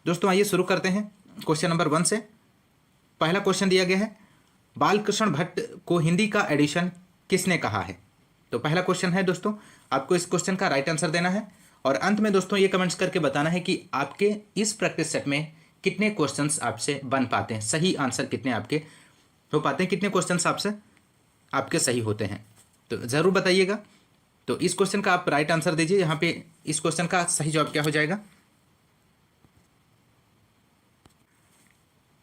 दोस्तों आइए शुरू करते हैं क्वेश्चन नंबर 1 से। पहला क्वेश्चन दिया गया है, बालकृष्ण भट्ट को हिंदी का एडिशन किसने कहा है। तो पहला क्वेश्चन है दोस्तों, आपको इस क्वेश्चन का राइट आंसर देना है और अंत में दोस्तों ये कमेंट्स करके बताना है कि आपके इस प्रैक्टिस सेट में कितने क्वेश्चंस आपसे बन पाते हैं, सही आंसर कितने आपके हो पाते हैं, कितने क्वेश्चंस आपसे आपके सही होते हैं, तो ज़रूर बताइएगा। तो इस क्वेश्चन का आप राइट आंसर दीजिए। यहाँ पे इस क्वेश्चन का सही जवाब क्या हो जाएगा।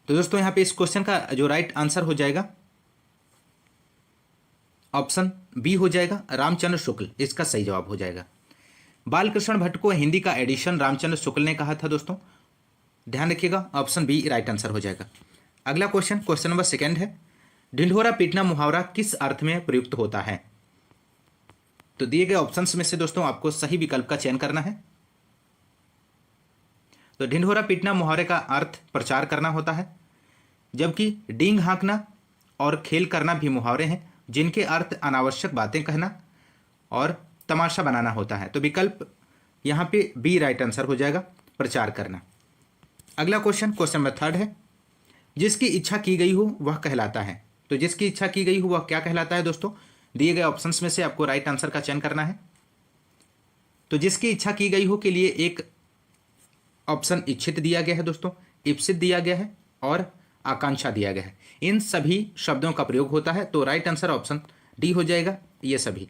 तो दोस्तों यहाँ पे इस क्वेश्चन का जो राइट आंसर हो जाएगा ऑप्शन बी हो जाएगा, रामचंद्र शुक्ल इसका सही जवाब हो जाएगा। बालकृष्ण भट्ट को हिंदी का एडिशन रामचंद्र शुक्ल ने कहा था दोस्तों, ध्यान रखिएगा, ऑप्शन बी राइट आंसर हो जाएगा। अगला क्वेश्चन, क्वेश्चन नंबर 2 है, ढिंढोरा पीटना मुहावरा किस अर्थ में प्रयुक्त होता है। तो दिए गए ऑप्शंस में से दोस्तों आपको सही विकल्प का चयन करना है। तो ढिंढोरा पीटना मुहावरे का अर्थ प्रचार करना होता है, जबकि डींग हाँकना और खेल करना भी मुहावरे हैं जिनके अर्थ अनावश्यक बातें कहना और तमाशा बनाना होता है। तो विकल्प यहाँ पे बी राइट आंसर हो जाएगा, प्रचार करना। अगला क्वेश्चन, क्वेश्चन नंबर 3 है, जिसकी इच्छा की गई हो वह कहलाता है। तो जिसकी इच्छा की गई हो वह क्या कहलाता है दोस्तों, दिए गए ऑप्शंस में से आपको राइट आंसर का चयन करना है। तो जिसकी इच्छा की गई हो के लिए एक ऑप्शन इच्छित दिया गया है दोस्तों, इप्सित दिया गया है और आकांक्षा दिया गया है। इन सभी शब्दों का प्रयोग होता है, तो राइट आंसर ऑप्शन डी हो जाएगा, ये सभी।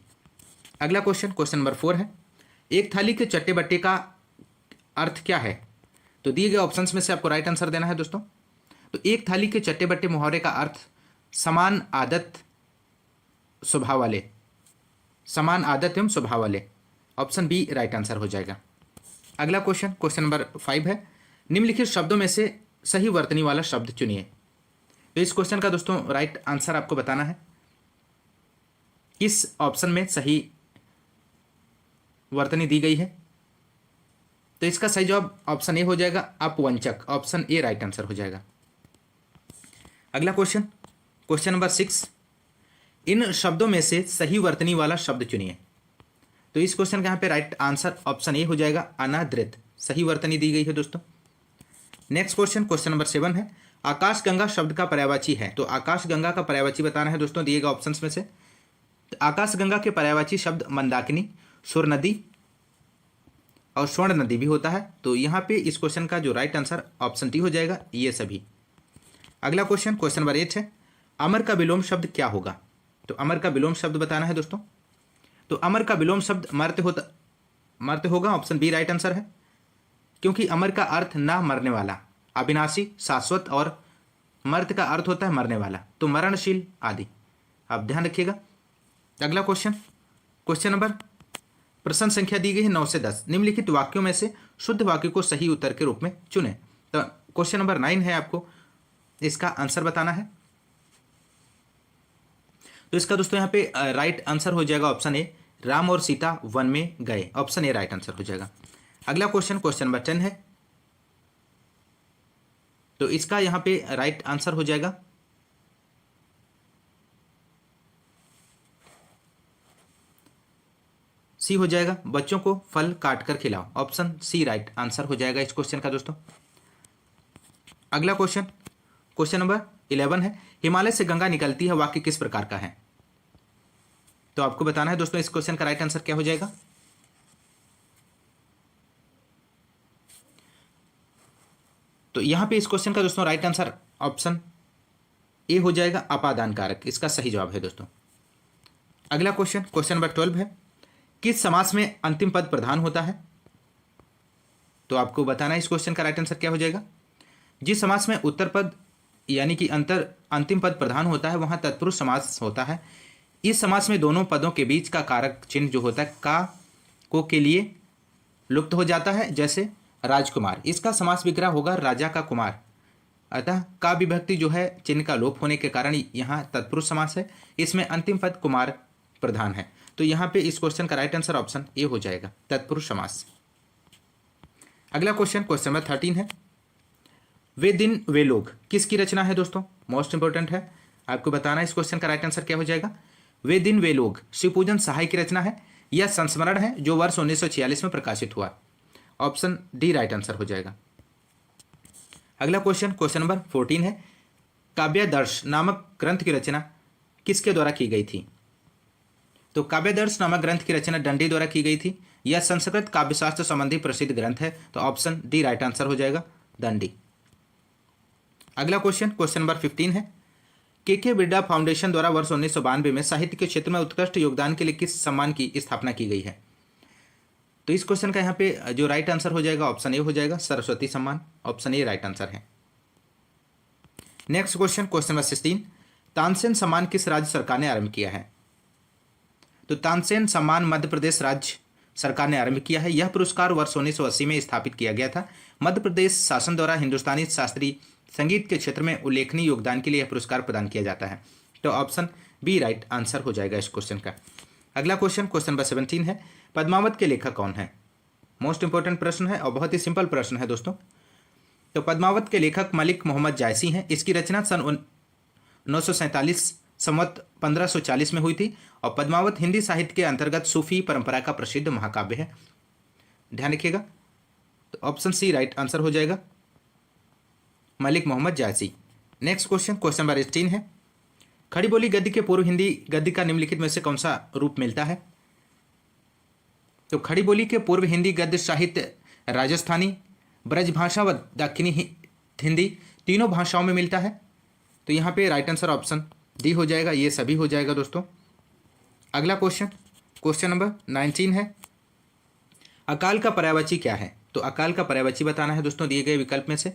अगला क्वेश्चन, क्वेश्चन नंबर 4 है, एक थाली के चट्टे बट्टे का अर्थ क्या है। तो दिए गए ऑप्शंस में से आपको राइट आंसर देना है दोस्तों। तो एक थाली के चट्टे बट्टे मुहावरे का अर्थ समान आदत स्वभाव वाले, समान आदत एवं स्वभाव वाले, ऑप्शन बी राइट आंसर हो जाएगा। अगला क्वेश्चन, क्वेश्चन नंबर 5 है, निम्नलिखित शब्दों में से सही वर्तनी वाला शब्द चुनिए। तो इस क्वेश्चन का दोस्तों राइट आंसर आपको बताना है, किस ऑप्शन में सही वर्तनी दी गई है। तो इसका सही जवाब ऑप्शन ए हो जाएगा, अपवंचक, ऑप्शन ए राइट आंसर हो जाएगा। अगला क्वेश्चन, क्वेश्चन नंबर 6, इन शब्दों में से सही वर्तनी वाला शब्द चुनिए। तो इस क्वेश्चन का यहाँ पे राइट आंसर ऑप्शन ए हो जाएगा, अनादृत, सही वर्तनी दी गई है दोस्तों। नेक्स्ट क्वेश्चन, क्वेश्चन नंबर 7 है, आकाश गंगा शब्द का पर्यायवाची है। तो आकाश गंगा का पर्यायवाची बताना है दोस्तों, दिए गए ऑप्शंस में से। तो आकाश गंगा के पर्यायवाची शब्द मंदाकिनी, सुर नदी और स्वर्ण नदी भी होता है। तो यहाँ पे इस क्वेश्चन का जो राइट आंसर ऑप्शन डी हो जाएगा, ये सभी। अगला क्वेश्चन, क्वेश्चन नंबर 8 है, अमर का विलोम शब्द क्या होगा। तो अमर का विलोम शब्द बताना है दोस्तों। तो अमर का विलोम शब्द मर्त्य होगा, ऑप्शन बी राइट आंसर है, क्योंकि अमर का अर्थ ना मरने वाला, अविनाशी, शाश्वत और मर्त्य का अर्थ होता है मरने वाला, तो मरणशील आदि, आप ध्यान रखिएगा। अगला क्वेश्चन, क्वेश्चन नंबर, प्रश्न संख्या दी गई है 9 से 10, निम्नलिखित वाक्यों में से शुद्ध वाक्य को सही उत्तर के रूप में चुने। तो क्वेश्चन नंबर 9 है, आपको इसका आंसर बताना है। तो इसका दोस्तों यहाँ पे राइट आंसर हो जाएगा ऑप्शन ए, राम और सीता वन में गए, ऑप्शन ए राइट आंसर हो जाएगा। अगला क्वेश्चन, क्वेश्चन नंबर 10 है, तो इसका यहाँ पे राइट आंसर हो जाएगा सी हो जाएगा, बच्चों को फल काट कर खिलाओ, ऑप्शन सी राइट आंसर हो जाएगा इस क्वेश्चन का दोस्तों। अगला क्वेश्चन, क्वेश्चन नंबर 11 है, हिमालय से गंगा निकलती है वाक्य किस प्रकार का है। तो आपको बताना है दोस्तों इस क्वेश्चन का राइट आंसर क्या हो जाएगा। तो यहां पे इस क्वेश्चन का दोस्तों राइट आंसर ऑप्शन ए हो जाएगा, अपादान कारक, इसका सही जवाब है दोस्तों। अगला क्वेश्चन, क्वेश्चन नंबर 12 है, किस समास में अंतिम पद प्रधान होता है। तो आपको बताना है इस क्वेश्चन का राइट आंसर क्या हो जाएगा। जिस समास में उत्तर पद यानी कि अंतिम पद प्रधान होता है वहां तत्पुरुष समास होता है। इस समास में दोनों पदों के बीच का कारक चिन्ह जो होता है का को के लिए लुप्त हो जाता है, जैसे राजकुमार, इसका समास विग्रह होगा राजा का कुमार, अतः का विभक्ति जो है चिन्ह का लोप होने के कारण यहाँ तत्पुरुष समास है, इसमें अंतिम पद कुमार प्रधान है। तो यहाँ पे इस क्वेश्चन का राइट आंसर ऑप्शन ए हो जाएगा, तत्पुरुष समास। अगला क्वेश्चन, क्वेश्चन नंबर 13 है, वे दिन वे लोग किसकी रचना है दोस्तों, मोस्ट इंपोर्टेंट है, आपको बताना है इस क्वेश्चन का राइट आंसर क्या हो जाएगा। वे दिन वे लोग शिवपूजन सहाय की रचना है, यह संस्मरण है जो वर्ष 1946 में प्रकाशित हुआ, ऑप्शन डी राइट आंसर हो जाएगा। अगला क्वेश्चन नंबर 14 है, काव्यादर्श नामक ग्रंथ की रचना किसके द्वारा की गई थी? तो काव्यादर्श नामक ग्रंथ की रचना दंडी द्वारा की गई थी। यह संस्कृत काव्यशास्त्र संबंधी प्रसिद्ध ग्रंथ है, तो ऑप्शन डी राइट आंसर हो जाएगा, दंडी। अगला क्वेश्चन नंबर 15 है, के बिरला फाउंडेशन द्वारा वर्ष 1992 में साहित्य के क्षेत्र में उत्कृष्ट योगदान के लिए किस सम्मान की स्थापना की गई है? तो इस क्वेश्चन का यहाँ पे जो राइट आंसर हो जाएगा ऑप्शन ए हो जाएगा, सरस्वती सम्मान। ऑप्शन ए राइट आंसर है। नेक्स्ट क्वेश्चन नंबर 16, तानसेन सम्मान किस राज्य सरकार ने आरंभ किया है? तो तानसेन सम्मान मध्य प्रदेश राज्य सरकार ने आरंभ किया है। यह पुरस्कार वर्ष 1980 में स्थापित किया गया था। मध्य प्रदेश शासन द्वारा हिंदुस्तानी शास्त्रीय संगीत के क्षेत्र में उल्लेखनीय योगदान के लिए यह पुरस्कार प्रदान किया जाता है, तो ऑप्शन बी राइट आंसर हो जाएगा इस क्वेश्चन का। अगला क्वेश्चन नंबर 17 है, पद्मावत के लेखक कौन है? मोस्ट इंपॉर्टेंट प्रश्न है और बहुत ही सिंपल प्रश्न है दोस्तों। तो पद्मावत के लेखक मलिक मोहम्मद जायसी हैं। इसकी रचना सन 947 संवत 1540 में हुई थी और पद्मावत हिंदी साहित्य के अंतर्गत सूफी परंपरा का प्रसिद्ध महाकाव्य है, ध्यान रखिएगा। तो ऑप्शन सी राइट आंसर हो जाएगा, मलिक मोहम्मद जायसी। नेक्स्ट क्वेश्चन नंबर 18 है, खड़ी बोली गद्य के पूर्व हिंदी गद्य का निम्नलिखित में से कौन सा रूप मिलता है? तो खड़ी बोली के पूर्व हिंदी गद्य साहित्य राजस्थानी, ब्रजभाषा व दक्षिणी हिंदी तीनों भाषाओं में मिलता है, तो यहाँ पे राइट आंसर ऑप्शन डी हो जाएगा, ये सभी हो जाएगा दोस्तों। अगला क्वेश्चन नंबर 19 है, अकाल का पर्यायवाची क्या है? तो अकाल का पर्यायवाची बताना है दोस्तों दिए गए विकल्प में से।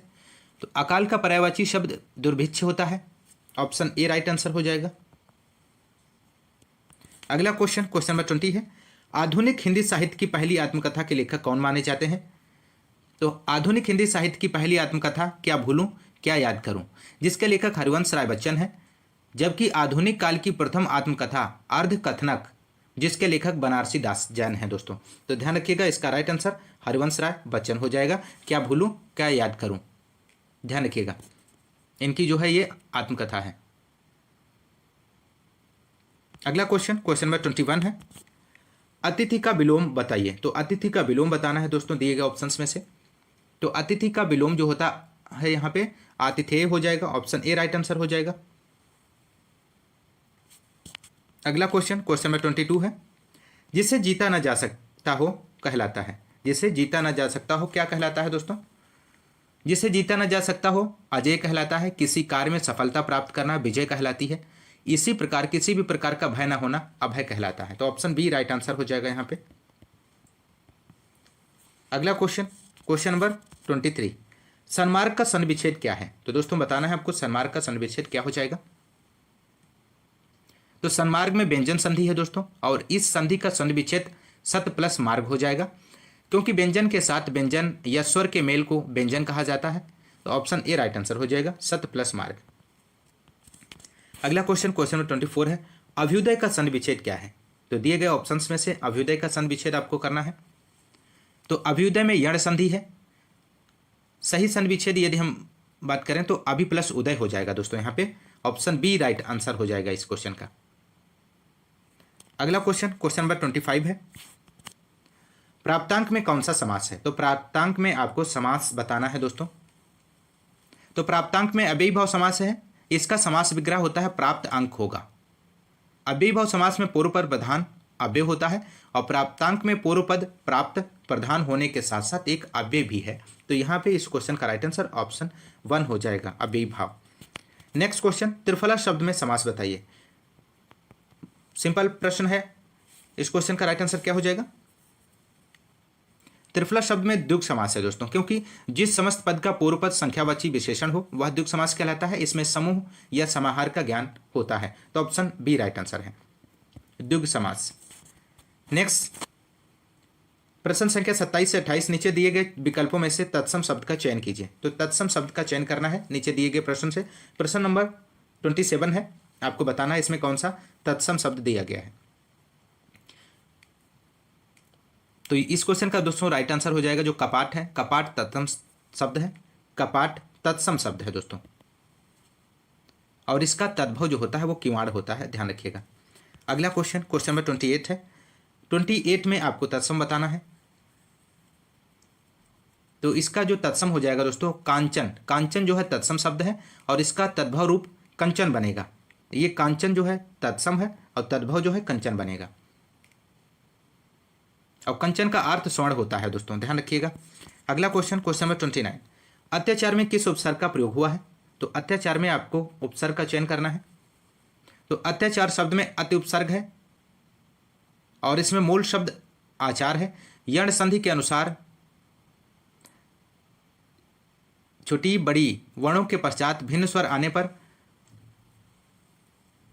तो अकाल का पर्यायवाची शब्द दुर्भिक्ष होता है, ऑप्शन ए राइट आंसर हो जाएगा। अगला क्वेश्चन नंबर 20 है, आधुनिक हिंदी साहित्य की पहली आत्मकथा के लेखक कौन माने जाते हैं? तो आधुनिक हिंदी साहित्य की पहली आत्मकथा क्या भूलूं क्या याद करूं, जिसके लेखक हरिवंश राय बच्चन है। जबकि आधुनिक काल की प्रथम आत्मकथा अर्ध कथनक, जिसके लेखक बनारसी दास जैन हैं दोस्तों। तो ध्यान रखिएगा, इसका राइट आंसर हरिवंश राय बच्चन हो जाएगा। क्या भूलूं क्या याद करूं, ध्यान रखिएगा, इनकी जो है ये आत्मकथा है। अगला क्वेश्चन नंबर 21 है, अतिथि का विलोम बताइए। तो अतिथि का विलोम बताना है दोस्तों दिए गए ऑप्शंस में से। तो अतिथि का विलोम जो होता है यहाँ पे आतिथेय हो जाएगा, ऑप्शन ए राइट आंसर हो जाएगा। अगला क्वेश्चन नंबर 22 है, जिसे जीता ना जा सकता हो कहलाता है। जिसे जीता ना जा सकता हो क्या कहलाता है दोस्तों? जिसे जीता ना जा सकता हो अजय कहलाता है। किसी कार्य में सफलता प्राप्त करना विजय कहलाती है। इसी प्रकार किसी भी प्रकार का भय ना होना अभय कहलाता है, तो ऑप्शन बी राइट आंसर हो जाएगा यहाँ पे। अगला क्वेश्चन नंबर 23, सन्मार्ग का सन्निविच्छेद क्या है? तो दोस्तों बताना है आपको सन्मार्ग का सन्निविच्छेद क्या हो जाएगा। तो सन्मार्ग में व्यंजन संधि है दोस्तों, और इस संधि का सन्निविच्छेद सत प्लस मार्ग हो जाएगा, क्योंकि व्यंजन के साथ व्यंजन या स्वर के मेल को व्यंजन कहा जाता है। तो ऑप्शन ए राइट आंसर हो जाएगा, सत प्लस मार्ग। अगला क्वेश्चन नंबर 24 है, अभ्युदय का सन्निविच्छेद क्या है? तो दिए गए ऑप्शंस में से अभ्युदय का सन्निविच्छेद आपको करना है। तो अभ्युदय में यण संधि है। सही सन्निविच्छेद यदि हम बात करें तो अभि प्लस उदय हो जाएगा दोस्तों, यहाँ पे ऑप्शन बी राइट आंसर हो जाएगा इस क्वेश्चन का। अगला क्वेश्चन नंबर 25 है, प्राप्तांक में कौन सा समास है? तो प्राप्तांक में आपको समास बताना है दोस्तों। तो प्राप्तांक में अव्ययी भाव समास है। इसका समास विग्रह होता है प्राप्त अंक होगा। अव्ययी भाव समास में पूर्व पद प्रधान अव्यय होता है, और प्राप्तांक में पूर्व पद प्राप्त प्रधान होने के साथ साथ एक अव्यय भी है। तो यहाँ पे इस क्वेश्चन का राइट आंसर ऑप्शन 1 हो जाएगा, अव्ययी भाव। नेक्स्ट क्वेश्चन, त्रिफला शब्द में समास बताइए। सिंपल प्रश्न है, इस क्वेश्चन का राइट आंसर क्या हो जाएगा? त्रिफला शब्द में द्विगु समास है दोस्तों, क्योंकि जिस समस्त पद का पूर्व पद संख्यावाची विशेषण हो वह द्विगु समास कहलाता है। इसमें समूह या समाहार का ज्ञान होता है, तो ऑप्शन बी राइट आंसर है, द्विगु समास। नेक्स्ट प्रश्न संख्या 27 से 28, नीचे दिए गए विकल्पों में से तत्सम शब्द का चयन कीजिए। तो तत्सम शब्द का चयन करना है नीचे दिए गए प्रश्न से। प्रश्न नंबर 27 है, आपको बताना है इसमें कौन सा तत्सम शब्द दिया गया है। तो इस क्वेश्चन का दोस्तों राइट आंसर हो जाएगा जो कपाट है। कपाट तत्सम शब्द है, कपाट तत्सम शब्द है दोस्तों, और इसका तद्भव जो होता है वो किवाड़ होता है, ध्यान रखिएगा। अगला क्वेश्चन नंबर 28 है। 28 में आपको तत्सम बताना है। तो इसका जो तत्सम हो जाएगा दोस्तों कांचन। कांचन जो है तत्सम शब्द है और इसका तद्भव रूप कंचन बनेगा। ये कांचन जो है तत्सम है और तद्भव जो है कंचन बनेगा। और कंचन का अर्थ स्वर्ण होता है दोस्तों, ध्यान रखिएगा। अगला क्वेश्चन, क्वेश्चन नंबर 29। अत्याचार में किस उपसर्ग का प्रयोग हुआ है? तो अत्याचार में आपको उपसर्ग का चयन करना है। तो अत्याचार शब्द में अति उपसर्ग है और इसमें मूल शब्द आचार है। यण संधि के अनुसार छोटी बड़ी वर्णों के पश्चात भिन्न स्वर आने पर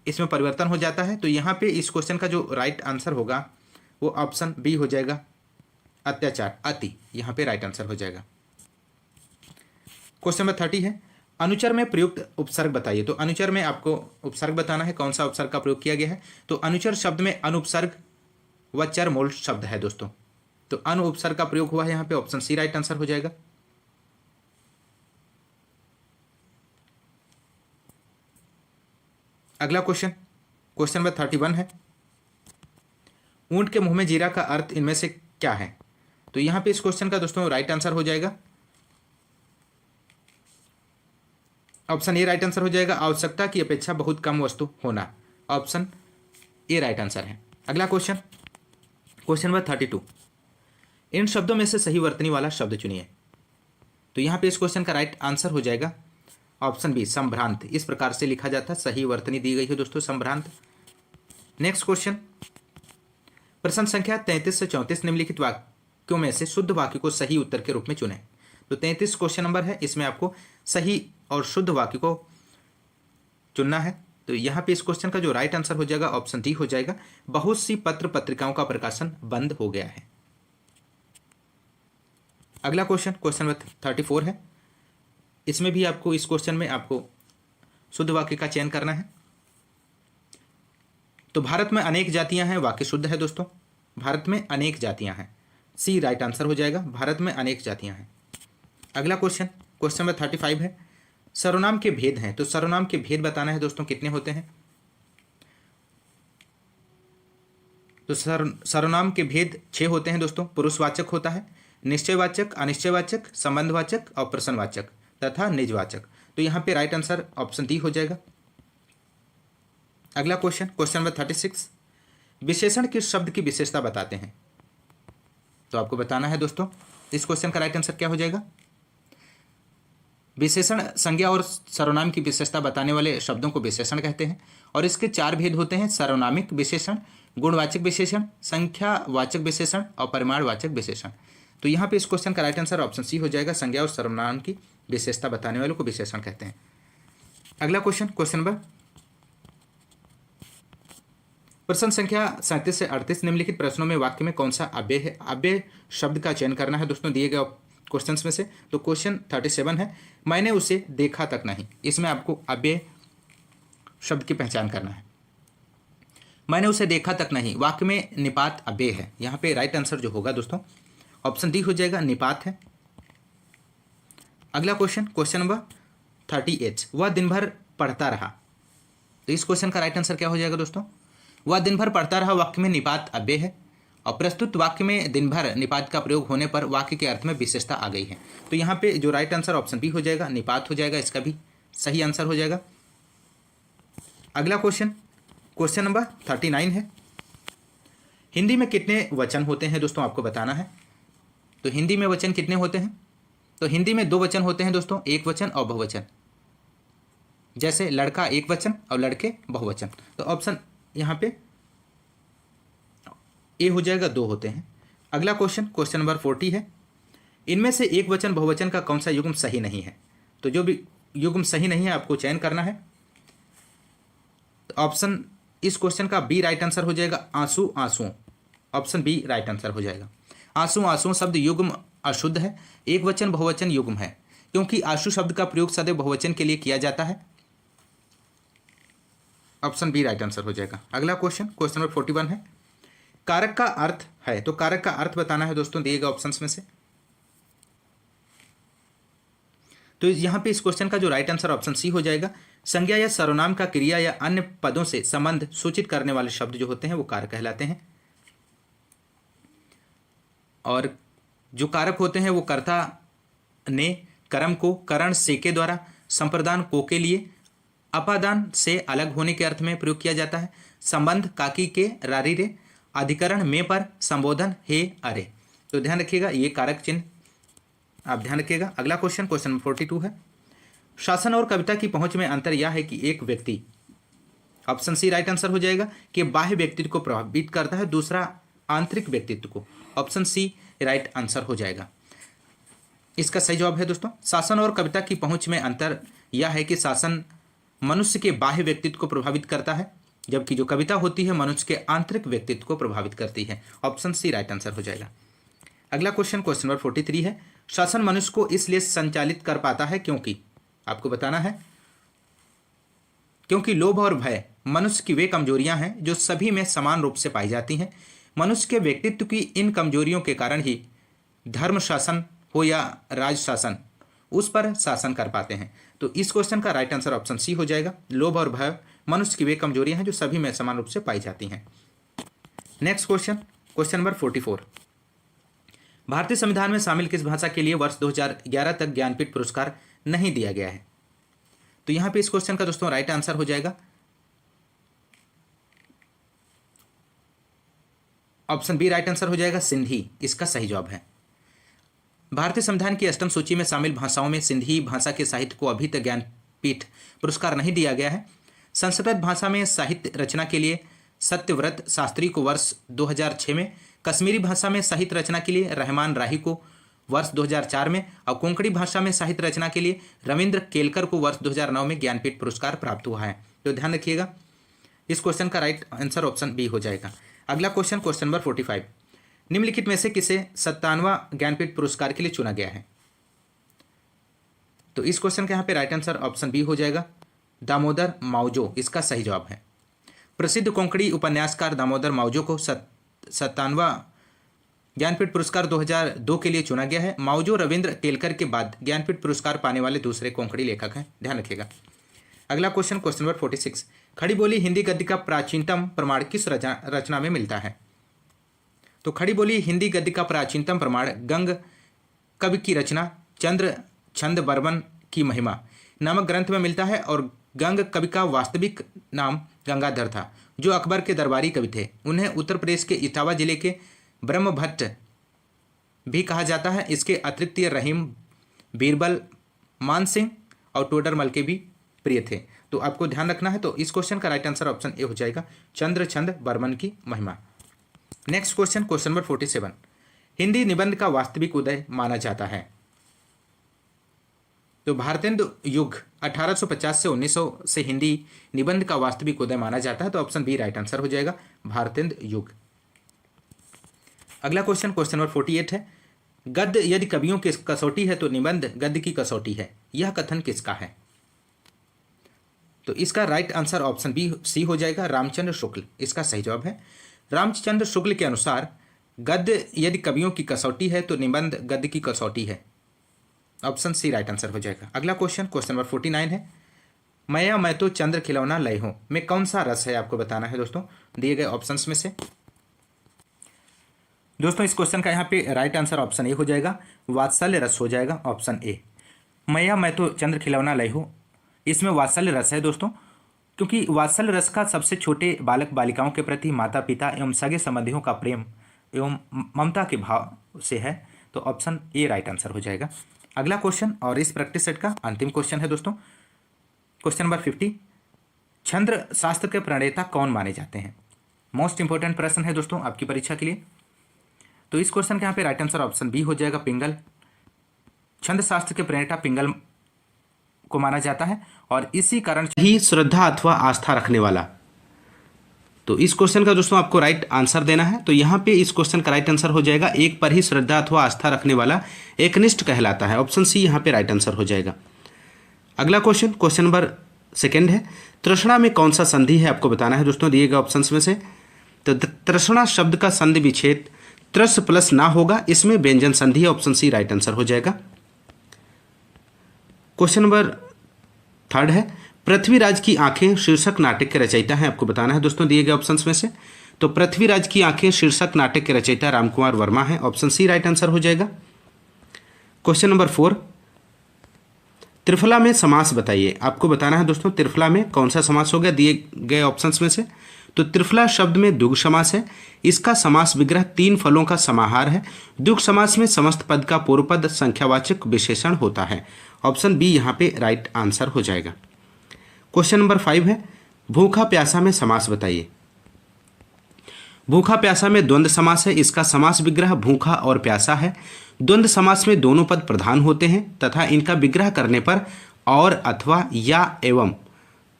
इसमें परिवर्तन हो जाता है। तो यहाँ पे इस क्वेश्चन का जो राइट आंसर होगा वो ऑप्शन बी हो जाएगा, अत्याचार, अति, यहाँ पे राइट आंसर हो जाएगा। क्वेश्चन नंबर 30 है, अनुचर में प्रयुक्त उपसर्ग बताइए। तो अनुचर में आपको उपसर्ग बताना है, कौन सा उपसर्ग का प्रयोग किया गया है। तो अनुचर शब्द में अनुपसर्ग व चर मूल शब्द है दोस्तों। तो अनु उपसर्ग का प्रयोग हुआ है यहाँ पे, ऑप्शन सी राइट आंसर हो जाएगा। अगला क्वेश्चन, क्वेश्चन नंबर 31 है, ऊंट के मुंह में जीरा का अर्थ इनमें से क्या है? तो यहां पे इस क्वेश्चन का दोस्तों राइट आंसर हो जाएगा, ऑप्शन ए राइट आंसर हो जाएगा, आवश्यकता की अपेक्षा बहुत कम वस्तु होना, ऑप्शन ए राइट आंसर है। अगला क्वेश्चन, क्वेश्चन नंबर 32, इन शब्दों में से सही वर्तनी वाला शब्द चुनिए। तो यहां पे इस क्वेश्चन का राइट आंसर हो जाएगा ऑप्शन बी, संभ्रांत। इस प्रकार से लिखा जाता है, सही वर्तनी दी गई है दोस्तों, संभ्रांत। नेक्स्ट क्वेश्चन, प्रश्न संख्या 33 से 34 निम्नलिखित वाक्यों में से शुद्ध वाक्य को सही उत्तर के रूप में चुनें। तो 33 क्वेश्चन नंबर है, इसमें आपको सही और शुद्ध वाक्य को चुनना है। तो यहाँ पे इस क्वेश्चन का जो राइट आंसर हो जाएगा ऑप्शन डी हो जाएगा, बहुत सी पत्र पत्रिकाओं का प्रकाशन बंद हो गया है। अगला क्वेश्चन, क्वेश्चन नंबर 34 है, इसमें भी आपको इस क्वेश्चन में आपको शुद्ध वाक्य का चयन करना है। तो भारत में अनेक जातियां हैं, वाक्य शुद्ध है दोस्तों, भारत में अनेक जातियां हैं, सी राइट आंसर हो जाएगा, भारत में अनेक जातियां हैं। अगला क्वेश्चन, क्वेश्चन नंबर 35 है, सर्वनाम के भेद हैं। तो सर्वनाम के भेद बताना है दोस्तों, कितने होते हैं? तो सर्वनाम के भेद 6 होते हैं दोस्तों। पुरुषवाचक होता है, निश्चयवाचक, अनिश्चयवाचक, संबंधवाचक और प्रश्नवाचक तथा निजवाचक। तो यहाँ पे राइट आंसर ऑप्शन डी हो जाएगा। अगला क्वेश्चन, क्वेश्चन नंबर 36, विशेषण किस शब्द की विशेषता बताते हैं? तो आपको बताना है दोस्तों, इस क्वेश्चन का राइट आंसर क्या हो जाएगा? विशेषण संज्ञा और सर्वनाम की विशेषता बताने वाले शब्दों को विशेषण कहते हैं और इसके 4 भेद होते हैं, सर्वनामिक विशेषण, गुणवाचक विशेषण, संख्यावाचक विशेषण और परिमाणवाचक विशेषण। तो यहाँ पे इस क्वेश्चन का राइट आंसर ऑप्शन सी हो जाएगा, संज्ञा और सर्वनाम की विशेषता बताने वालों को विशेषण कहते हैं। अगला क्वेश्चन, क्वेश्चन नंबर प्रश्न संख्या 37 से 38 निम्नलिखित प्रश्नों में वाक्य में कौन सा अव्यय है? अव्यय शब्द का चयन करना है दोस्तों दिए गए क्वेश्चंस में से। तो क्वेश्चन 37 है, मैंने उसे देखा तक नहीं। इसमें आपको अव्यय शब्द की पहचान करना है। मैंने उसे देखा तक नहीं, वाक्य में निपात अव्यय है। यहाँ पे राइट आंसर जो होगा दोस्तों ऑप्शन डी हो जाएगा, निपात है। अगला क्वेश्चन, क्वेश्चन नंबर 38, वह दिन भर पढ़ता रहा। तो इस क्वेश्चन का राइट आंसर क्या हो जाएगा दोस्तों? वह दिन भर पढ़ता रहा, वाक्य में निपात अव्यय है और प्रस्तुत वाक्य में दिन भर निपात का प्रयोग होने पर वाक्य के अर्थ में विशेषता आ गई है। तो यहाँ पे जो राइट आंसर ऑप्शन बी हो जाएगा, निपात हो जाएगा, इसका भी सही आंसर हो जाएगा। अगला क्वेश्चन, क्वेश्चन नंबर 39 है, हिंदी में कितने वचन होते हैं दोस्तों आपको बताना है। तो हिंदी में वचन कितने होते हैं? तो हिंदी में 2 वचन होते हैं दोस्तों, एक वचन और बहुवचन। जैसे लड़का एक वचन और लड़के बहुवचन। तो ऑप्शन यहाँ पे ए हो जाएगा, 2 होते हैं। अगला क्वेश्चन, क्वेश्चन नंबर 40 है, इनमें से एक वचन बहुवचन का कौन सा युग्म सही नहीं है? तो जो भी युग्म सही नहीं है आपको चयन करना है। तो ऑप्शन इस क्वेश्चन का बी राइट आंसर हो जाएगा, आंसू आंसू, ऑप्शन बी राइट आंसर हो जाएगा। आंसू आंसू शब्द युग्म अशुद्ध है, एक वचन बहुवचन युग्म है, क्योंकि आंसू शब्द का प्रयोग सदैव बहुवचन के लिए किया जाता है। ऑप्शन बी राइट आंसर हो जाएगा। अगला क्वेश्चन, क्वेश्चन नंबर 41 है, कारक का अर्थ है। तो कारक का अर्थ बताना है दोस्तों दिए गए ऑप्शंस में से। तो यहाँ पे इस क्वेश्चन का जो राइट आंसर ऑप्शन सी हो जाएगा, संज्ञा या सर्वनाम का क्रिया या अन्य पदों से संबंध सूचित करने वाले शब्द जो होते हैं वो कारक कहलाते हैं। और जो कारक होते हैं वो कर्ता ने कर्म को करण से के द्वारा, संप्रदान को के लिए, अपादान से अलग होने के अर्थ में प्रयोग किया जाता है। संबंध काकी के रारी रे, अधिकरण में पर, संबोधन हे अरे। तो ध्यान रखिएगा ये कारक चिन्ह आप ध्यान रखिएगा। अगला क्वेश्चन नंबर 42 है। शासन और कविता की पहुंच में अंतर यह है कि एक व्यक्ति, ऑप्शन सी राइट आंसर हो जाएगा, कि बाह्य व्यक्तित्व को प्रभावित करता है, दूसरा आंतरिक व्यक्तित्व को। ऑप्शन सी राइट आंसर हो जाएगा। इसका सही जवाब है दोस्तों, शासन और कविता की पहुंच में अंतर यह है कि शासन मनुष्य के बाह्य व्यक्तित्व को प्रभावित करता है, जबकि जो कविता होती है मनुष्य के आंतरिक व्यक्तित्व को प्रभावित करती है। ऑप्शन सी राइट आंसर हो जाएगा। अगला क्वेश्चन नंबर 43 है। शासन मनुष्य को इसलिए संचालित कर पाता है क्योंकि, आपको बताना है, क्योंकि लोभ और भय मनुष्य की वे कमजोरियां हैं जो सभी में समान रूप से पाई जाती हैं। मनुष्य के व्यक्तित्व की इन कमजोरियों के कारण ही धर्म शासन हो या राज शासन उस पर शासन कर पाते हैं। तो इस क्वेश्चन का राइट आंसर ऑप्शन सी हो जाएगा। लोभ और भय मनुष्य की वे कमजोरियां हैं जो सभी में समान रूप से पाई जाती हैं। Next question number 44। भारतीय संविधान में शामिल किस भाषा के लिए वर्ष 2011 तक ज्ञानपीठ पुरस्कार नहीं दिया गया है? तो यहां पे इस क्वेश्चन का दोस्तों राइट आंसर हो जाएगा ऑप्शन बी राइट आंसर हो जाएगा, सिंधी इसका सही जवाब है। भारतीय संविधान की अष्टम सूची में शामिल भाषाओं में सिंधी भाषा के साहित्य को अभी तक ज्ञानपीठ पुरस्कार नहीं दिया गया है। संस्कृत भाषा में साहित्य रचना के लिए सत्यव्रत शास्त्री को वर्ष 2006 में, कश्मीरी भाषा में साहित्य रचना के लिए रहमान राही को वर्ष 2004 में और कोंकणी भाषा में साहित्य रचना के लिए रविंद्र केलकर को वर्ष 2009 में ज्ञानपीठ पुरस्कार प्राप्त हुआ है। तो ध्यान रखिएगा इस क्वेश्चन का राइट आंसर ऑप्शन बी हो जाएगा। अगला क्वेश्चन नंबर 45। निम्नलिखित में से किसे 57वां ज्ञानपीठ पुरस्कार के लिए चुना गया है? तो इस क्वेश्चन का यहाँ पे राइट आंसर ऑप्शन बी हो जाएगा, दामोदर मावजो इसका सही जवाब है। प्रसिद्ध कोंकणी उपन्यासकार दामोदर मावजो को 57वां ज्ञानपीठ पुरस्कार 2002 के लिए चुना गया है। मावजो रविंद्र केलकर के बाद ज्ञानपीठ पुरस्कार पाने वाले दूसरे कोंकणी लेखक हैं, ध्यान रखिएगा। अगला क्वेश्चन नंबर 46। खड़ी बोली हिंदी गद्य का प्राचीनतम प्रमाण किस रचना में मिलता है? तो खड़ी बोली हिंदी गद्य का प्राचीनतम प्रमाण गंग कवि की रचना चंद्र छंद बर्मन की महिमा नामक ग्रंथ में मिलता है। और गंग कवि का वास्तविक नाम गंगाधर था, जो अकबर के दरबारी कवि थे। उन्हें उत्तर प्रदेश के इटावा जिले के ब्रह्मभट्ट भी कहा जाता है। इसके अतिरिक्त ये रहीम, बीरबल, मान सिंह और टोडरमल के भी प्रिय थे। तो आपको ध्यान रखना है। तो इस क्वेश्चन का राइट आंसर ऑप्शन ए हो जाएगा, चंद्र छंद बर्मन की महिमा। Next question number 47। हिंदी निबंध का वास्तविक उदय माना जाता है? तो भारतेंदु युग 1850 से 1900 से हिंदी निबंध का वास्तविक उदय माना जाता है। तो ऑप्शन बी राइट आंसर हो जाएगा, भारतेंदु युग। अगला क्वेश्चन नंबर 48 है। गद्य यदि कवियों की कसौटी है तो निबंध गद्य की कसौटी है, यह कथन किसका है? तो इसका right answer option B C हो जाएगा, रामचंद्र शुक्ल इसका सही जवाब है। रामचंद्र शुक्ल के अनुसार गद्य यदि कवियों की कसौटी है तो निबंध गद्य की कसौटी है। ऑप्शन सी राइट आंसर हो जाएगा। अगला क्वेश्चन नंबर 49 है। मैं तो चंद्र खिलौना लय हूं में कौन सा रस है आपको बताना है दोस्तों दिए गए ऑप्शंस में से। दोस्तों इस क्वेश्चन का यहाँ पे राइट आंसर ऑप्शन ए हो जाएगा, वात्सल्य रस हो जाएगा ऑप्शन ए। मैं तो चंद्र खिलौना लय हूं, इसमें वात्सल्य रस है दोस्तों, क्योंकि वात्सल्य रस का सबसे छोटे बालक बालिकाओं के प्रति माता पिता एवं सगे संबंधियों का प्रेम एवं ममता के भाव से है। तो ऑप्शन ए राइट आंसर हो जाएगा। अगला क्वेश्चन और इस प्रैक्टिस सेट का अंतिम क्वेश्चन है दोस्तों, क्वेश्चन नंबर 50। छंद शास्त्र के प्रणेता कौन माने जाते हैं? मोस्ट इंपोर्टेंट प्रश्न है दोस्तों आपकी परीक्षा के लिए। तो इस क्वेश्चन के यहाँ पे राइट आंसर ऑप्शन बी हो जाएगा, पिंगल। छंद शास्त्र के प्रणेता पिंगल को माना जाता है और इसी कारण ही श्रद्धा अथवा आस्था रखने वाला। तो इस क्वेश्चन का दोस्तों आपको राइट आंसर देना है। तो यहाँ पे इस क्वेश्चन का राइट आंसर हो जाएगा, एक पर ही श्रद्धा अथवा आस्था रखने वाला एकनिष्ठ कहलाता है। ऑप्शन सी यहाँ पे राइट आंसर हो जाएगा। अगला क्वेश्चन नंबर 2 है। तृष्णा में कौन सा संधि है आपको बताना है दोस्तों दिए गए ऑप्शंस में से। तो तृष्णा शब्द का संधि विच्छेद त्रस प्लस ना होगा, इसमें व्यंजन संधि है। ऑप्शन सी राइट आंसर हो जाएगा। क्वेश्चन नंबर 3 है। पृथ्वीराज की आंखें शीर्षक नाटक के रचयिता हैं, आपको बताना है दोस्तों दिए गए ऑप्शंस में से। तो पृथ्वीराज की आंखें शीर्षक नाटक के रचयिता रामकुमार वर्मा है। ऑप्शन सी राइट आंसर हो जाएगा। Question number 4। त्रिफला में समास बताइए। आपको बताना है दोस्तों त्रिफला में कौन सा समास हो गया दिए गए ऑप्शंस में से। तो त्रिफला शब्द में द्विगु समास है। इसका समास विग्रह तीन फलों का समाहार है। द्विगु समास में समस्त पद का पूर्व पद संख्यावाचक विशेषण होता है। ऑप्शन बी यहाँ पे राइट आंसर हो जाएगा। क्वेश्चन नंबर 5 है भूखा प्यासा में समास बताइए। भूखा प्यासा में द्वंद्व समास है। इसका समास विग्रह भूखा और प्यासा है। द्वंद्व समास में दोनों पद प्रधान होते हैं तथा इनका विग्रह करने पर और अथवा या एवं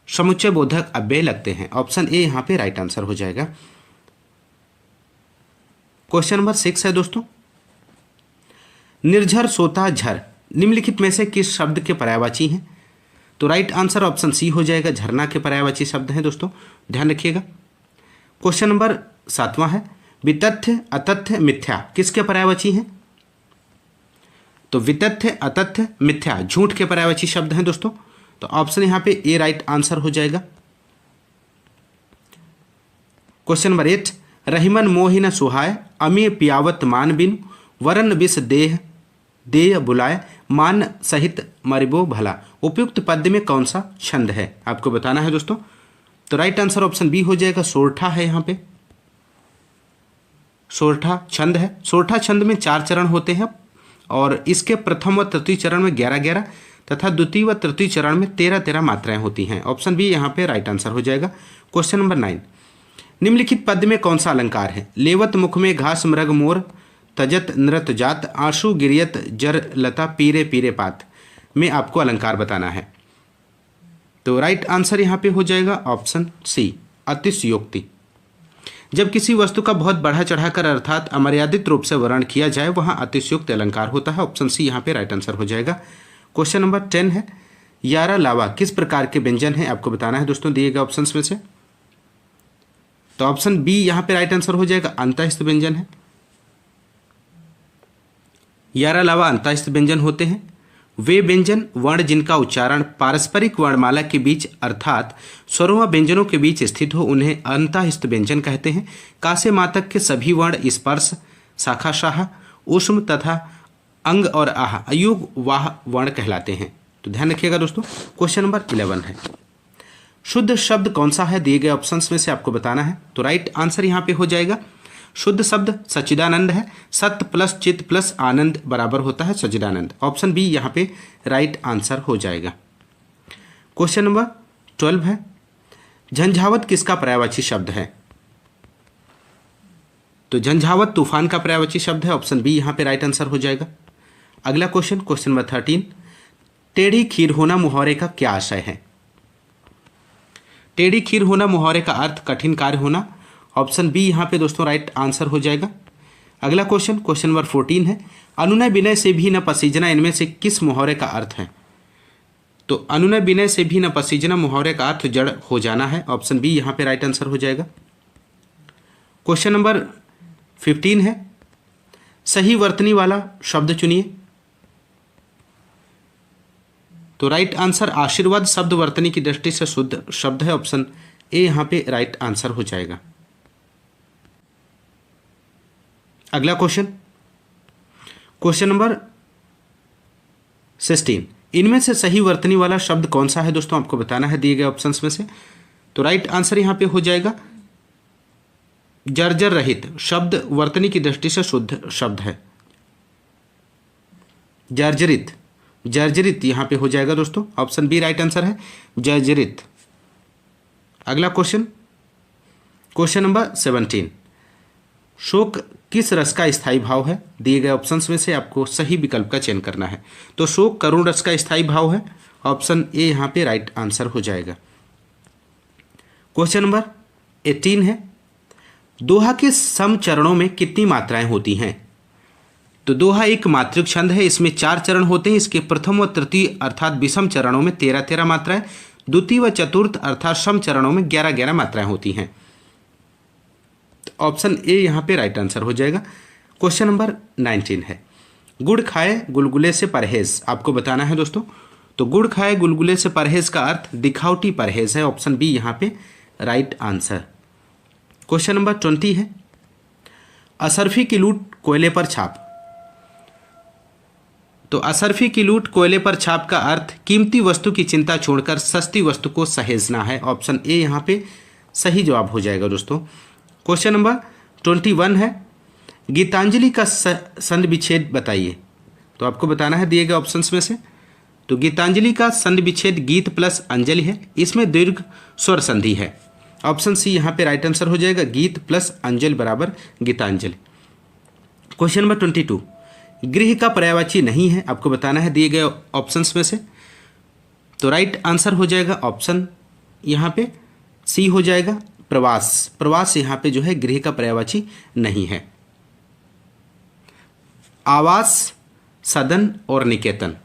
समुच्चय बोधक अव्यय लगते हैं। ऑप्शन ए यहाँ पे राइट आंसर हो जाएगा। क्वेश्चन नंबर 6 है दोस्तों निर्झर सोता झर निम्नलिखित में से किस शब्द के पर्यायवाची हैं। तो राइट आंसर ऑप्शन सी हो जाएगा। झरना के पर्यायवाची शब्द हैं दोस्तों, ध्यान रखिएगा। क्वेश्चन नंबर 7वां है वितथ्य अतथ्य मिथ्या किसके पर्यायवाची हैं। तो वितथ्य अतथ्य मिथ्या झूठ के पर्यायवाची शब्द हैं दोस्तों। तो ऑप्शन यहां पे ए राइट आंसर हो जाएगा। क्वेश्चन नंबर 8 रहीमन मोहिन सुहाय अमी पियावत मान बिन वरन विष देह देय बुलाए मान सहित मरिबो भला उपयुक्त पद्य में कौन सा छंद है। आपको बताना है दोस्तों। तो राइट आंसर ऑप्शन बी हो जाएगा। सोरठा है यहाँ पे, सोरठा छंद है। सोरठा छंद में 4 चरण होते हैं और इसके प्रथम व तृतीय चरण में 11-11 तथा द्वितीय व तृतीय चरण में 13-13 मात्राएं होती हैं। ऑप्शन बी यहाँ पे राइट आंसर हो जाएगा। क्वेश्चन नंबर 9 निम्नलिखित पद्य में कौन सा अलंकार है। लेवत मुख में घास मृग मोर तजत नृत जात आंसू गिरियत जर लता पीरे पीरे पात में आपको अलंकार बताना है। तो राइट आंसर यहाँ पे हो जाएगा ऑप्शन सी अतिशयोक्ति। जब किसी वस्तु का बहुत बढ़ा चढ़ाकर अर्थात अमर्यादित रूप से वर्णन किया जाए वहां अतिशयोक्ति अलंकार होता है। ऑप्शन सी यहाँ पे राइट आंसर हो जाएगा। क्वेश्चन नंबर 10 है यारा लावा किस प्रकार के व्यंजन है। आपको बताना है दोस्तों दिए गए ऑप्शंस में से। तो ऑप्शन बी यहाँ पे राइट आंसर हो जाएगा अंतःस्थ व्यंजन है। यारा लावा अंतःस्थ व्यंजन होते हैं वे व्यंजन वर्ण जिनका उच्चारण पारस्परिक वर्णमाला के बीच अर्थात स्वरों व व्यंजनों के बीच स्थित हो उन्हें अंतःस्थ व्यंजन कहते हैं। कासे मातक के सभी वर्ण स्पर्श शाखा शाह ऊष्म तथा अंग और आह अयुग वाह वर्ण कहलाते हैं। तो ध्यान रखिएगा दोस्तों। क्वेश्चन नंबर 11 है शुद्ध शब्द कौन सा है दिए गए ऑप्शंस में से आपको बताना है। तो राइट आंसर यहाँ पे हो जाएगा शुद्ध शब्द सच्चिदानंद है। सत्य प्लस चित्त प्लस आनंद बराबर होता है सच्चिदानंद। ऑप्शन बी यहाँ पे राइट आंसर हो जाएगा। क्वेश्चन नंबर 12 है झंझावत किसका पर्यायवाची शब्द है। तो झंझावत तूफान का पर्यायवाची शब्द है। ऑप्शन बी यहाँ पे राइट आंसर हो जाएगा। अगला क्वेश्चन क्वेश्चन नंबर 13 टेढ़ी खीर होना मुहावरे का क्या आशय है। टेढ़ी खीर होना मुहावरे का अर्थ कठिन कार्य होना। ऑप्शन बी यहाँ पे दोस्तों राइट आंसर हो जाएगा। अगला क्वेश्चन क्वेश्चन नंबर 14 है अनुनय विनय से भी न पसीजना इनमें से किस मुहावरे का अर्थ है। तो अनुनय विनय से भी न पसीजना मुहावरे का अर्थ जड़ हो जाना है। ऑप्शन बी यहाँ पे राइट आंसर हो जाएगा। क्वेश्चन नंबर 15 है सही वर्तनी वाला शब्द चुनिए। तो राइट आंसर आशीर्वाद शब्द वर्तनी की दृष्टि से शुद्ध शब्द है। ऑप्शन ए यहाँ पे राइट आंसर हो जाएगा। अगला क्वेश्चन क्वेश्चन नंबर 16 इनमें से सही वर्तनी वाला शब्द कौन सा है दोस्तों आपको बताना है दिए गए ऑप्शंस में से। तो राइट आंसर यहां पे हो जाएगा जर्जर रहित शब्द वर्तनी की दृष्टि से शुद्ध शब्द है। जर्जरित जर्जरित यहां पे हो जाएगा दोस्तों। ऑप्शन बी राइट आंसर है जर्जरित। अगला क्वेश्चन क्वेश्चन नंबर 17 शोक किस रस का स्थायी भाव है। दिए गए ऑप्शंस में से आपको सही विकल्प का चयन करना है। तो शोक करुण रस का स्थायी भाव है। ऑप्शन ए यहाँ पे राइट आंसर हो जाएगा। क्वेश्चन नंबर 18 है दोहा के सम चरणों में कितनी मात्राएं होती हैं। तो दोहा एक मात्रिक छंद है। इसमें 4 चरण होते हैं। इसके प्रथम व तृतीय अर्थात विषम चरणों में 13-13 मात्राएं, द्वितीय व चतुर्थ अर्थात सम चरणों में 11-11 मात्राएं होती हैं। ऑप्शन ए यहाँ पे राइट आंसर हो जाएगा। क्वेश्चन नंबर 19 है गुड़ खाए गुलगुले से परहेज। आपको बताना है दोस्तों। तो गुड़ खाए गुलगुले से परहेज का अर्थ दिखावटी परहेज है। ऑप्शन बी यहाँ पे राइट आंसर। क्वेश्चन नंबर 20 है असरफी की लूट कोयले पर छाप। तो असरफी की लूट, कोयले पर छाप का अर्थ कीमती वस्तु की चिंता छोड़कर सस्ती वस्तु को सहेजना है। ऑप्शन ए यहाँ पे सही जवाब हो जाएगा दोस्तों। क्वेश्चन नंबर 21 है, गीतांजलि का संधि विच्छेद बताइए। तो आपको बताना है दिए गए ऑप्शंस में से। तो गीतांजलि का संधि विच्छेद गीत प्लस अंजलि है, इसमें दीर्घ स्वर संधि है। ऑप्शन सी यहाँ पे राइट आंसर हो जाएगा, गीत प्लस अंजलि बराबर गीतांजलि। क्वेश्चन नंबर 22, गृह का पर्यायवाची नहीं है, आपको बताना है दिए गए ऑप्शंस में से। तो राइट आंसर हो जाएगा ऑप्शन यहाँ पे सी हो जाएगा, प्रवास। प्रवास यहाँ पे जो है गृह का पर्यायवाची नहीं है। आवास, सदन और निकेतन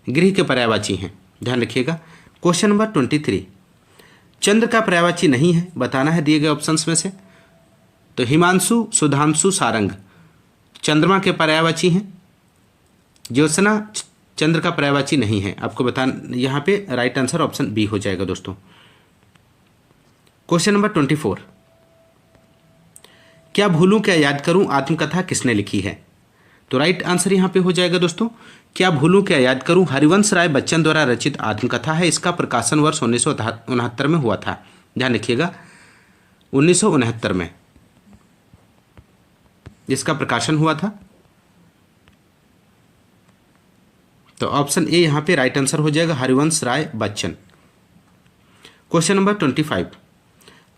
गृह के पर्यायवाची हैं, ध्यान रखिएगा। क्वेश्चन नंबर 23, चंद्र का पर्यायवाची नहीं है, बताना है दिए गए ऑप्शंस में से। तो हिमांशु, सुधांशु, सारंग चंद्रमा के पर्यायवाची हैं। ज्योत्सना चंद्र का पर्यायवाची नहीं है, आपको बताना यहाँ पे राइट आंसर ऑप्शन बी हो जाएगा दोस्तों। क्वेश्चन नंबर 24, क्या भूलूं क्या याद करूं आत्मकथा किसने लिखी है। तो राइट आंसर यहाँ पे हो जाएगा दोस्तों, क्या भूलूं क्या याद करूं हरिवंश राय बच्चन द्वारा रचित आत्मकथा है। इसका प्रकाशन वर्ष 1969 में हुआ था, ध्यान रखिएगा 1969 में इसका प्रकाशन हुआ था। तो ऑप्शन ए यहाँ पे राइट आंसर हो जाएगा, हरिवंश राय बच्चन। क्वेश्चन नंबर 25,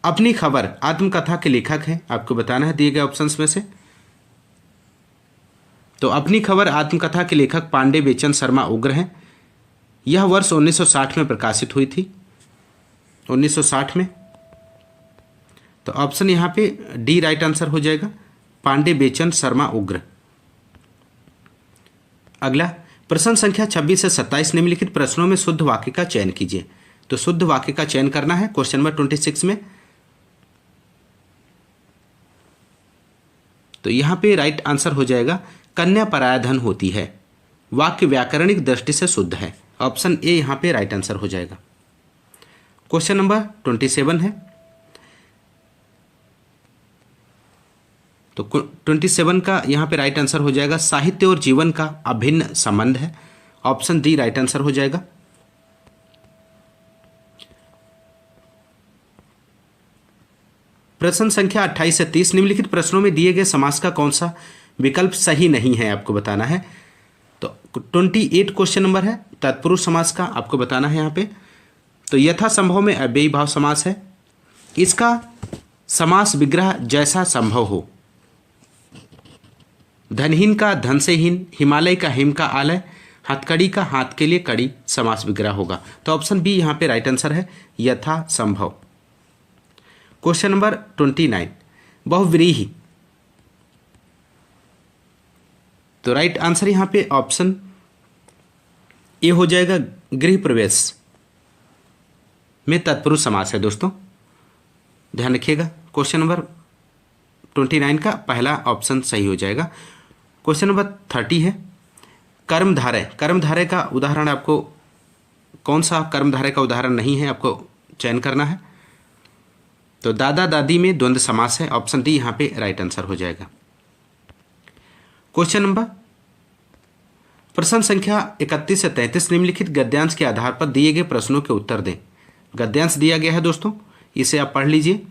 अपनी खबर आत्मकथा के लेखक हैं, आपको बताना है दिए गए ऑप्शंस में से। तो अपनी खबर आत्मकथा के लेखक पांडे बेचन शर्मा उग्र हैं। यह वर्ष 1960 में प्रकाशित हुई थी, 1960 में। तो ऑप्शन यहाँ पे डी राइट आंसर हो जाएगा, पांडे बेचन शर्मा उग्र। अगला प्रश्न संख्या 26 से 27 निम्नलिखित प्रश्नों में शुद्ध वाक्य का चयन कीजिए। तो शुद्ध वाक्य का चयन करना है क्वेश्चन नंबर 26 में। तो यहां पे राइट आंसर हो जाएगा, कन्या परायाधन होती है। वाक्य व्याकरणिक दृष्टि से शुद्ध है। ऑप्शन ए यहां पे राइट आंसर हो जाएगा। क्वेश्चन नंबर 27 है, तो 27 का यहाँ पे राइट आंसर हो जाएगा, साहित्य और जीवन का अभिन्न संबंध है। ऑप्शन डी राइट आंसर हो जाएगा। प्रश्न संख्या 28 से 30 निम्नलिखित प्रश्नों में दिए गए समास का कौन सा विकल्प सही नहीं है, आपको बताना है। तो 28 क्वेश्चन नंबर है, तत्पुरुष समास का आपको बताना है यहाँ पे। तो यथा संभव में अव्ययी भाव समास है। इसका समास विग्रह जैसा संभव हो। धनहीन का धन से हीन, हिमालय का हिम का आलय, हथकड़ी का हाथ के लिए कड़ी समास विग्रह होगा। तो ऑप्शन बी यहाँ पे राइट आंसर है, यथा संभव। Question number 29, बहुव्रीहि। तो राइट आंसर यहाँ पे ऑप्शन ए हो जाएगा, गृह प्रवेश में तत्पुरुष समास है दोस्तों, ध्यान रखिएगा। क्वेश्चन नंबर 29 का पहला ऑप्शन सही हो जाएगा। क्वेश्चन नंबर 30 है, कर्मधारय। कर्मधारय का उदाहरण आपको कौन सा कर्मधारय का उदाहरण नहीं है, आपको चयन करना है। तो दादा दादी में द्वंद्व समास है। ऑप्शन डी यहाँ पे राइट आंसर हो जाएगा। क्वेश्चन नंबर प्रश्न संख्या 31 से 33 निम्नलिखित गद्यांश के आधार पर दिए गए प्रश्नों के उत्तर दें। गद्यांश दिया गया है दोस्तों, इसे आप पढ़ लीजिए।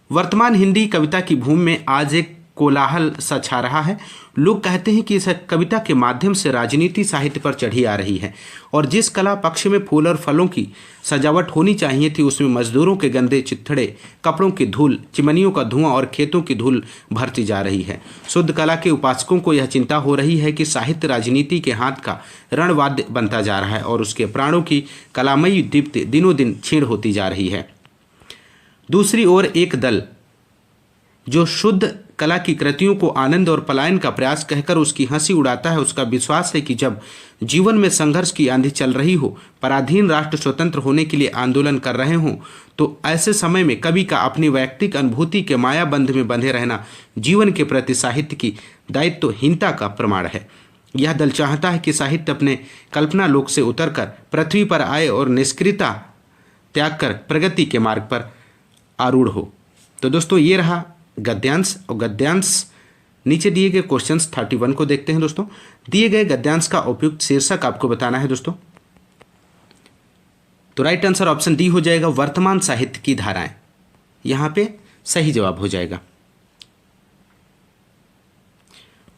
वर्तमान हिंदी कविता की भूमि में आज एक कोलाहल सा छा रहा है। लोग कहते हैं कि इस कविता के माध्यम से राजनीति साहित्य पर चढ़ी आ रही है और जिस कला पक्ष में फूल और फलों की सजावट होनी चाहिए थी उसमें मजदूरों के गंदे चित्थड़े, कपड़ों की धूल, चिमनियों का धुआं और खेतों की धूल भरती जा रही है। शुद्ध कला के उपासकों को यह चिंता हो रही है कि साहित्य राजनीति के हाथ का रणवाद्य बनता जा रहा है और उसके प्राणों की कलामयी दीप्ति दिनों दिन क्षीण होती जा रही है। दूसरी ओर एक दल जो शुद्ध कला की कृतियों को आनंद और पलायन का प्रयास कहकर उसकी हंसी उड़ाता है, उसका विश्वास है कि जब जीवन में संघर्ष की आंधी चल रही हो, पराधीन राष्ट्र स्वतंत्र होने के लिए आंदोलन कर रहे हों, तो ऐसे समय में कवि का अपनी वैयक्तिक अनुभूति के मायाबंध में बंधे रहना जीवन के प्रति साहित्य की दायित्वहीनता का प्रमाण है। यह दल चाहता है कि साहित्य अपने कल्पना लोक से उतरकर पृथ्वी पर आए और निष्क्रियता त्याग कर प्रगति के मार्ग पर आरूढ़ हो। तो दोस्तों ये रहा गद्यांश, और गद्यांश नीचे दिए गए क्वेश्चंस 31 को देखते हैं दोस्तों। दिए गए गद्यांश का उपयुक्त शीर्षक आपको बताना है दोस्तों। तो राइट आंसर ऑप्शन डी हो जाएगा, वर्तमान साहित्य की धाराएं। यहां पे सही जवाब हो जाएगा।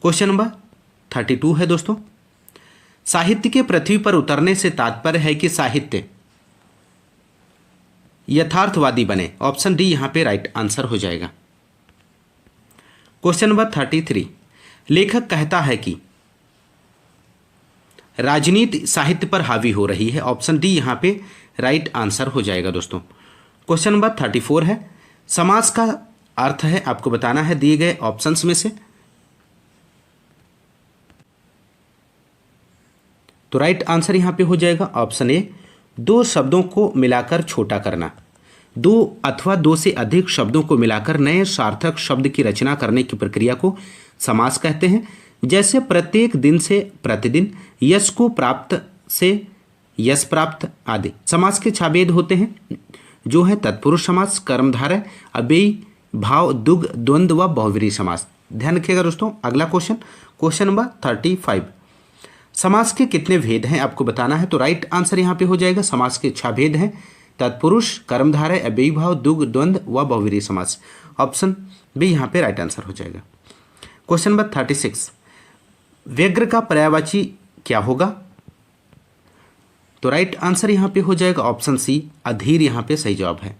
क्वेश्चन नंबर 32 है दोस्तों, साहित्य के पृथ्वी पर उतरने से तात्पर्य है कि साहित्य यथार्थवादी बने। ऑप्शन डी यहां पे राइट आंसर हो जाएगा। क्वेश्चन नंबर 33, लेखक कहता है कि राजनीति साहित्य पर हावी हो रही है। ऑप्शन डी यहां पे राइट आंसर हो जाएगा दोस्तों। क्वेश्चन नंबर 34 है, समास का अर्थ है आपको बताना है दिए गए ऑप्शंस में से। तो राइट आंसर यहां पे हो जाएगा ऑप्शन ए, दो शब्दों को मिलाकर छोटा करना। दो अथवा दो से अधिक शब्दों को मिलाकर नए सार्थक शब्द की रचना करने की प्रक्रिया को समास कहते हैं। जैसे प्रत्येक दिन से प्रतिदिन, यश को प्राप्त से यश प्राप्त आदि। समास के 6 भेद होते हैं जो है तत्पुरुष समास, कर्मधारय, अव्ययी भाव, दुग, द्वंद्व व बहुव्रीहि समास। ध्यान रखिएगा दोस्तों। अगला क्वेश्चन नंबर 35, समास के कितने भेद हैं आपको बताना है। तो राइट आंसर यहां पे हो जाएगा, समास के 6 भेद हैं, तत्पुरुष, कर्मधारय, अव्ययी भाव, दुग, द्वंद्व व बहुव्रीहि समास। ऑप्शन बी यहां पे राइट आंसर हो जाएगा। क्वेश्चन नंबर 36, व्यग्र का पर्यायवाची क्या होगा। तो राइट आंसर यहां पे हो जाएगा ऑप्शन सी, अधीर यहां पे सही जवाब है।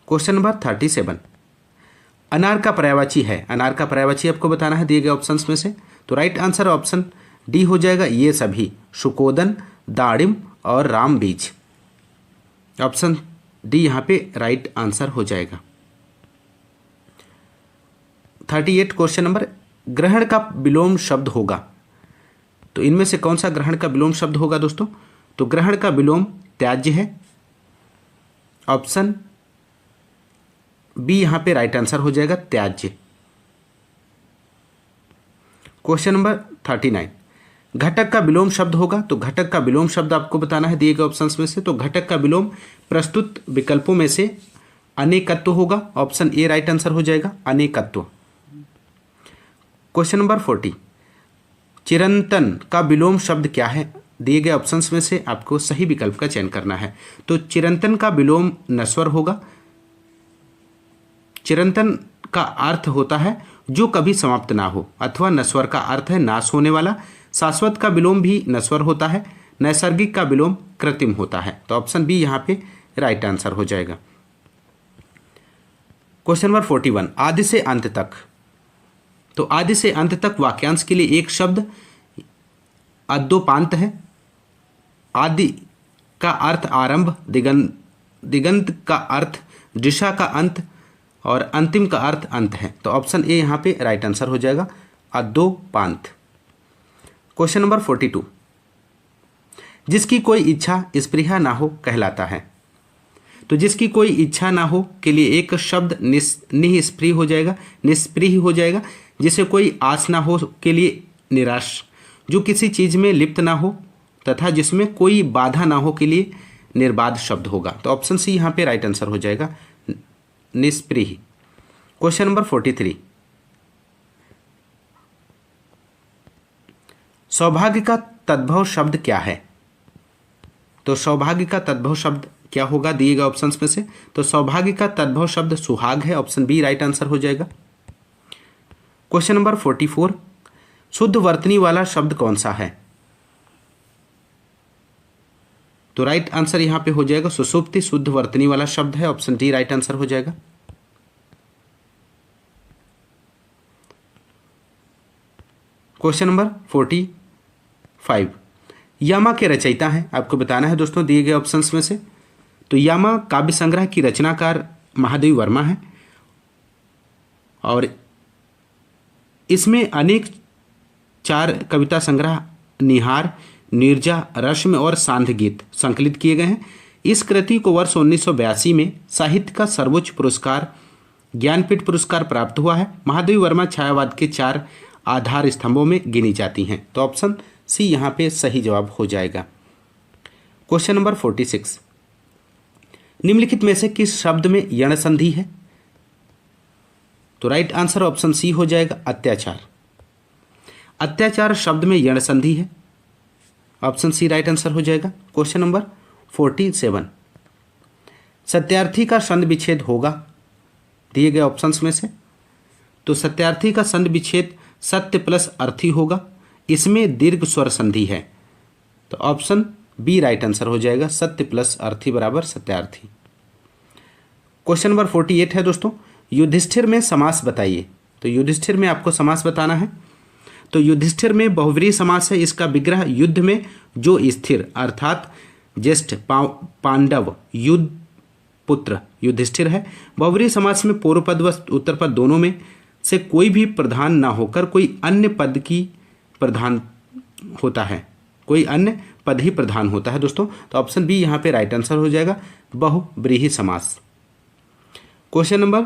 क्वेश्चन नंबर 37, अनार का पर्यायवाची है। अनार का पर्यायवाची आपको बताना है दिए गए ऑप्शंस में से। तो राइट आंसर ऑप्शन डी हो जाएगा, ये सभी, शुकोदन, दाड़िम और राम बीज। ऑप्शन डी यहां पे राइट आंसर हो जाएगा। 38 क्वेश्चन नंबर, ग्रहण का विलोम शब्द होगा। तो इनमें से कौन सा ग्रहण का विलोम शब्द होगा दोस्तों। तो ग्रहण का विलोम त्याज्य है। ऑप्शन बी यहां पे राइट आंसर हो जाएगा, त्याज्य। क्वेश्चन नंबर 39, घटक का विलोम शब्द होगा। तो घटक का विलोम शब्द आपको बताना है दिए गए ऑप्शंस में से। तो घटक का विलोम प्रस्तुत विकल्पों में से अनेकत्व होगा। ऑप्शन ए राइट आंसर हो जाएगा, अनेकत्व। क्वेश्चन नंबर 40, चिरंतन का विलोम शब्द क्या है। दिए गए ऑप्शंस में से आपको सही विकल्प का चयन करना है। तो चिरंतन का विलोम नश्वर होगा। चिरंतन का अर्थ होता है जो कभी समाप्त ना हो, अथवा नश्वर का अर्थ है नाश होने वाला। शाश्वत का विलोम भी नश्वर होता है। नैसर्गिक का विलोम कृत्रिम होता है। तो ऑप्शन बी यहां पे राइट आंसर हो जाएगा। क्वेश्चन नंबर 41, आदि से अंत तक। तो आदि से अंत तक वाक्यांश के लिए एक शब्द अद्योपांत है। आदि का अर्थ आरंभ, दिगंत का अर्थ दिशा का अंत और अंतिम का अर्थ अंत है। तो ऑप्शन ए यहां पे राइट आंसर हो जाएगा, अद्योपांत। क्वेश्चन नंबर 42, जिसकी कोई इच्छा स्पृहा ना हो कहलाता है। तो जिसकी कोई इच्छा ना हो के लिए एक शब्द निस्पृह हो जाएगा, निस्पृह हो जाएगा। जिसे कोई आस ना हो के लिए निराश। जो किसी चीज में लिप्त ना हो तथा जिसमें कोई बाधा ना हो के लिए निर्बाध शब्द होगा। तो ऑप्शन सी यहां पे राइट आंसर हो जाएगा, निस्पृह। क्वेश्चन नंबर 43, सौभाग्य का तद्भव शब्द क्या है। तो सौभाग्य का तद्भव शब्द क्या होगा दिए गए ऑप्शंस में से। तो सौभाग्य का तद्भव शब्द सुहाग है। ऑप्शन बी राइट आंसर हो जाएगा। क्वेश्चन नंबर 44, शुद्ध वर्तनी वाला शब्द कौन सा है। तो राइट आंसर यहां पे हो जाएगा, सुषुप्ति शुद्ध वर्तनी वाला शब्द है। ऑप्शन डी राइट आंसर हो जाएगा। क्वेश्चन नंबर 45, यामा के रचयिता हैं आपको बताना है दोस्तों दिए गए ऑप्शंस में से। तो यामा काव्य संग्रह की रचनाकार महादेवी वर्मा है और इसमें अनेक 4 कविता संग्रह निहार, नीरजा, रश्मि और सांध्य गीत संकलित किए गए हैं। इस कृति को वर्ष 1982 में साहित्य का सर्वोच्च पुरस्कार ज्ञानपीठ पुरस्कार प्राप्त हुआ है। महादेवी वर्मा छायावाद के 4 आधार स्तंभों में गिनी जाती हैं। तो ऑप्शन सी यहां पे सही जवाब हो जाएगा। क्वेश्चन नंबर 46, निम्नलिखित में से किस शब्द में यण संधि है। तो राइट आंसर ऑप्शन सी हो जाएगा अत्याचार। अत्याचार शब्द में यण संधि है, ऑप्शन सी राइट आंसर हो जाएगा। क्वेश्चन नंबर 47, सत्यार्थी का संधि विच्छेद होगा दिए गए ऑप्शंस में से। तो सत्यार्थी का संधि विच्छेद सत्य प्लस अर्थी होगा, इसमें दीर्घ स्वर संधि है, तो ऑप्शन बी राइट आंसर हो जाएगा, सत्य प्लस अर्थी बराबर सत्यार्थी। क्वेश्चन नंबर 48 है दोस्तों, युधिष्ठिर में समास बताइए। तो युधिष्ठिर में आपको समास बताना है। तो युधिष्ठिर में बहुव्रीहि समास है, इसका विग्रह युद्ध में जो स्थिर अर्थात ज्येष्ठ पांडव युद्ध पुत्र युधिष्ठिर है। बहुव्रीहि समास में पूर्व पद व उत्तर पद दोनों में से कोई भी प्रधान ना होकर कोई अन्य पद की प्रधान होता है, कोई अन्य पद ही प्रधान होता है दोस्तों। तो ऑप्शन बी यहाँ पे राइट आंसर हो जाएगा, बहुव्रीहि समास। क्वेश्चन नंबर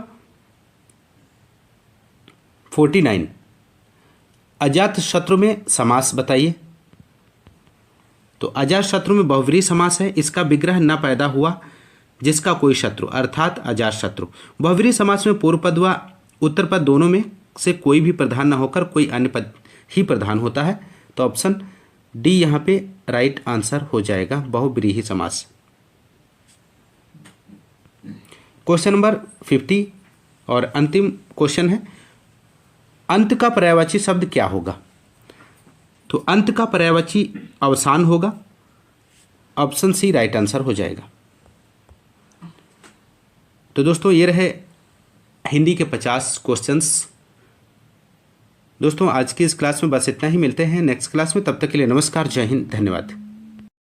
49, अजात शत्रु में समास बताइए। तो अजात शत्रु में बहुव्रीहि समास है, इसका विग्रह न पैदा हुआ जिसका कोई शत्रु अर्थात अजात शत्रु। बहुव्रीहि समास में पूर्व पद व उत्तर पद दोनों में से कोई भी प्रधान न होकर कोई अन्य पद ही प्रधान होता है, तो ऑप्शन डी यहाँ पे राइट आंसर हो जाएगा, बहुव्रीहि समास। क्वेश्चन नंबर 50 और अंतिम क्वेश्चन है, अंत का पर्यायवाची शब्द क्या होगा। तो अंत का पर्यायवाची अवसान होगा, ऑप्शन सी राइट आंसर हो जाएगा। तो दोस्तों ये रहे हिंदी के 50 क्वेश्चंस। दोस्तों आज की इस क्लास में बस इतना ही, मिलते हैं नेक्स्ट क्लास में, तब तक के लिए नमस्कार, जय हिंद, धन्यवाद।